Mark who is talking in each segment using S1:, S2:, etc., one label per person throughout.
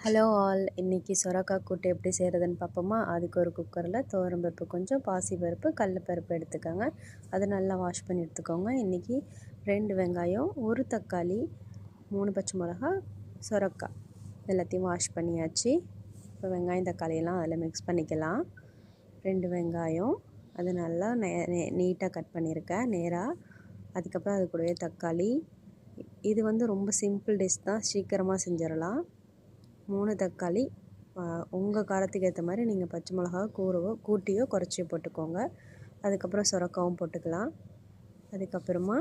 S1: Hello all, இன்றைக்கி சொரக்காய் கூட்டு எப்படி செய்கிறதுன்னு பார்ப்போமா. அதுக்கு ஒரு குக்கரில் துவரம்பருப்பு கொஞ்சம், பாசிப்பருப்பு, கடலப்பருப்பு எடுத்துக்கோங்க. அதை நல்லா வாஷ் பண்ணி எடுத்துக்கோங்க. இன்றைக்கி 2 வெங்காயம், 1 தக்காளி, 3 பச்சை மிளகா, சொரக்காய் எல்லாத்தையும் வாஷ் பண்ணியாச்சு. இப்போ வெங்காயம் தக்காளியெல்லாம் அதில் மிக்ஸ் பண்ணிக்கலாம். 2 வெங்காயம் அது நல்லா நீட்டாக கட் பண்ணியிருக்கேன் நேராக. அதுக்கப்புறம் அது கூடவே தக்காளி. இது ரொம்ப சிம்பிள் டிஷ் தான், சீக்கிரமாக செஞ்சிடலாம். 3 தக்காளி, உங்கள் காரத்துக்கு ஏற்ற மாதிரி நீங்கள் பச்சை மிளகா கூட்டியோ குறைச்சியோ போட்டுக்கோங்க. அதுக்கப்புறம் சொரக்காவும் போட்டுக்கலாம். அதுக்கப்புறமா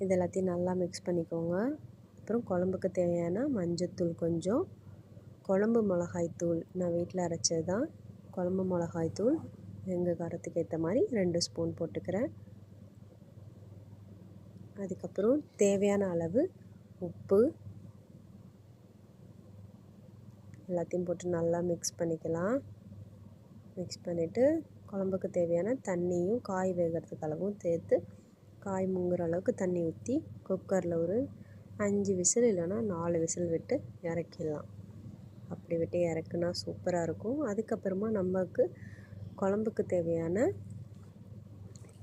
S1: இது எல்லாத்தையும் நல்லா மிக்ஸ் பண்ணிக்கோங்க. அப்புறம் குழம்புக்கு தேவையான மஞ்சத்தூள் கொஞ்சம், குழம்பு மிளகாய்த்தூள் நான் வீட்டில் அரைச்சது தான். குழம்பு மிளகாய்த்தூள் எங்கள் காரத்துக்கு ஏற்ற மாதிரி 2 ஸ்பூன் போட்டுக்கிறேன். அதுக்கப்புறம் தேவையான அளவு உப்பு எல்லாத்தையும் போட்டு நல்லா மிக்ஸ் பண்ணிக்கலாம். மிக்ஸ் பண்ணிவிட்டு குழம்புக்கு தேவையான தண்ணியும் காய் வேகிறதுக்கு அளவும் சேர்த்து காய் முங்குற அளவுக்கு தண்ணி ஊற்றி குக்கரில் ஒரு 5 விசில் இல்லைன்னா 4 விசில் விட்டு இறக்கிடலாம். அப்படி விட்டு இறக்குனா சூப்பராக இருக்கும். அதுக்கப்புறமா நமக்கு குழம்புக்கு தேவையான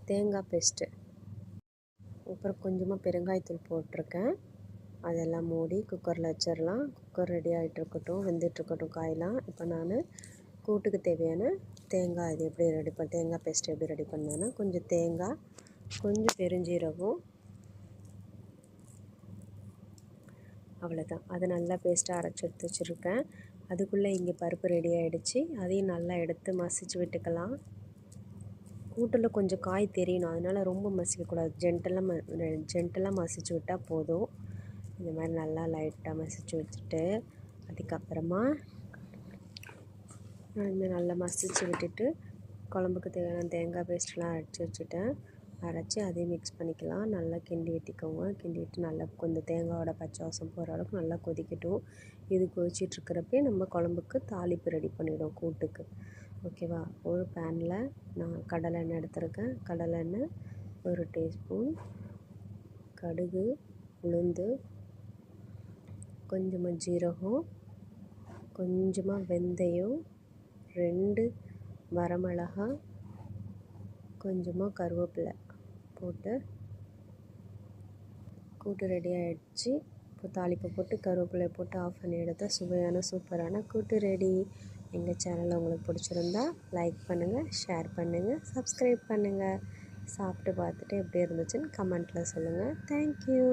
S1: தேங்காய் பேஸ்ட்டு, அப்புறம் கொஞ்சமாக பெருங்காயத்தூள் போட்டிருக்கேன். அதெல்லாம் மூடி குக்கரில் வச்சிடலாம். குக்கர் ரெடி ஆகிட்டுருக்கட்டும், வெந்துட்டுருக்கட்டும் காயெலாம். இப்போ நான் கூட்டுக்கு தேவையான தேங்காய் இது எப்படி தேங்காய் பேஸ்ட் எப்படி ரெடி பண்ணேன்னா, கொஞ்சம் தேங்காய், கொஞ்சம் பெருஞ்சீரகம், அவ்வளோதான். அது நல்லா பேஸ்ட்டாக அரைச்சி எடுத்து வச்சுருக்கேன். அதுக்குள்ளே இங்கே பருப்பு ரெடி ஆகிடுச்சு. அதையும் நல்லா எடுத்து மசிச்சு விட்டுக்கலாம். கூட்டில் கொஞ்சம் காய் தெரியணும், அதனால் ரொம்ப மசிக்கக்கூடாது. ஜென்டலாக மசிச்சு விட்டால் போதும். இந்த மாதிரி நல்லா லைட்டாக மசிச்சு வச்சுட்டு அதுக்கப்புறமா நான் நல்லா மசிச்சு விட்டுட்டு குழம்புக்கு தேவையான தேங்காய் பேஸ்ட்லாம் அரைச்சி அதையும் மிக்ஸ் பண்ணிக்கலாம். நல்லா கிண்டி விட்டுக்கோங்க. கிண்டி விட்டு நல்லா கொஞ்சம் தேங்காயோட பச்சை வாசம் போகிற அளவுக்கு நல்லா கொதிக்கட்டும். இது கொதிச்சிட்ருக்கிறப்பே நம்ம குழம்புக்கு தாளிப்பு ரெடி பண்ணிவிடும் கூட்டுக்கு. ஓகேவா. ஒரு பேனில் நான் கடலை எண்ணெய் எடுத்துருக்கேன். கடலை எண்ணெய் 1 டீஸ்பூன், கடுகு, உளுந்து, கொஞ்சமாக ஜீரகம், கொஞ்சமாக வெந்தயம், 2 வரமிளகா, கொஞ்சமாக கருவேப்பிலை போட்டு கூட்டு ரெடி ஆகிடுச்சு. இப்போ தாளிப்பை போட்டு கருவேப்பிலை போட்டு ஆஃப் பண்ணி எடுத்தால் சுவையான சூப்பரான கூட்டு ரெடி. எங்கள் சேனலை உங்களுக்கு பிடிச்சிருந்தா லைக் பண்ணுங்கள், ஷேர் பண்ணுங்கள், சப்ஸ்கிரைப் பண்ணுங்கள். சாப்பிட்டு பார்த்துட்டு எப்படி இருந்துச்சுன்னு கமெண்ட்டில் சொல்லுங்கள். தேங்க்யூ.